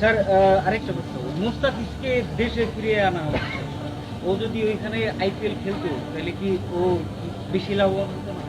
Sir আরেকটা প্রশ্ন, মুস্তাফিজকে দেশে ফিরিয়ে আনা হচ্ছে, ও যদি ওইখানে আইপিএল খেলতো তাহলে কি ও বেশি লাভবান হতো না?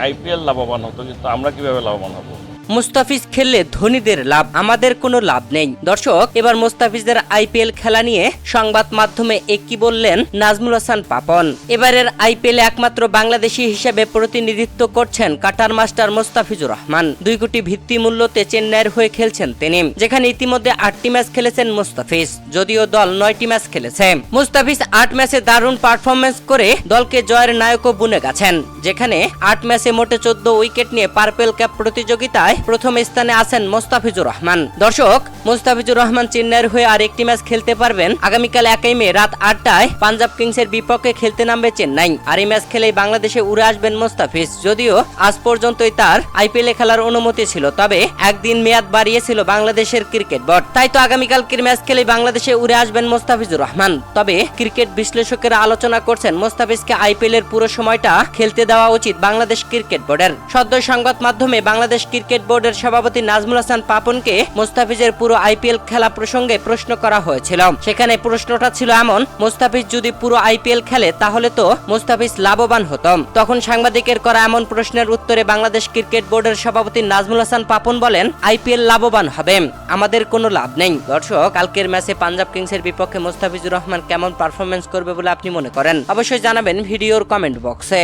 আইপিএল লাভবান হতো, কিন্তু আমরা কিভাবে লাভবান হবো? মুস্তাফিজ খেললে ধনীদের লাভ, আমাদের কোনো লাভ নেই। দর্শক, এবার মুস্তাফিজদের আইপিএল খেলা নিয়ে সংবাদ মাধ্যমে কি বললেন নাজমুল হাসান পাপন। এবারের আইপিএল একমাত্র বাংলাদেশি হিসেবে প্রতিনিধিত্ব করছেন কাটার মাস্টার মুস্তাফিজুর রহমান। 2 কোটি ভিত্তি মূল্যতে চেন্নাইয়ের হয়ে খেলছেন তিনি, যেখানে ইতিমধ্যে 8টি ম্যাচ খেলেছেন মুস্তাফিজ, যদিও দল 9টি ম্যাচ খেলেছে। মুস্তাফিজ 8 ম্যাচে দারুণ পারফরমেন্স করে দলকে জয়ের নায়কও বুনে গেছেন, যেখানে 8 ম্যাচে মোটে 14 উইকেট নিয়ে পার্পেল ক্যাপ প্রতিযোগিতায় প্রথম স্থানে আছেন মুস্তাফিজুর রহমান। দর্শক, মুস্তাফিজুর রহমান চেন্নাইয়ের হয়ে আর একটি ম্যাচ খেলতে পারবেন। আগামীকাল 1 মে রাত 8টায় পাঞ্জাব কিংসের বিপক্ষে খেলতে নামবে চেন্নাই। আর এই ম্যাচ খেলেই বাংলাদেশে উড়ে আসবেন মুস্তাফিজ। যদিও আজ পর্যন্তই তার আইপিএলে খেলার অনুমতি ছিল, তবে একদিন মেয়াদ বাড়িয়েছিল বাংলাদেশের ক্রিকেট বোর্ড। তাই তো আগামীকালকের ম্যাচ খেলেই বাংলাদেশে উড়ে আসবেন মুস্তাফিজুর রহমান। তবে ক্রিকেট বিশ্লেষকেরা আলোচনা করছেন মুস্তাফিজকে আইপিএলের পুরো সময়টা খেলতে দেওয়া উচিত বাংলাদেশ ক্রিকেট বোর্ডের। সদ্য সংবাদ মাধ্যমে বাংলাদেশ ক্রিকেট বোর্ডের সভাপতি নাজমুল হাসান পাপনকে মুস্তাফিজের পুরো আইপিএল খেলা প্রসঙ্গে প্রশ্ন করা হয়েছিল। সেখানে প্রশ্নটা ছিল এমন, মুস্তাফিজ যদি পুরো আইপিএল খেলে তাহলে তো মুস্তাফিজ লাভবান হতো। তখন সাংবাদিকের করা এমন প্রশ্নের উত্তরে বাংলাদেশ ক্রিকেট বোর্ডের সভাপতি নাজমুল হাসান পাপন বলেন, আইপিএল লাভবান হবে, আমাদের কোনো লাভ নেই। দর্শক, কালকের ম্যাচে পাঞ্জাব কিংসের বিপক্ষে মুস্তাফিজুর রহমান কেমন পারফরমেন্স করবে বলে আপনি মনে করেন? অবশ্যই জানাবেন ভিডিওর কমেন্ট বক্সে।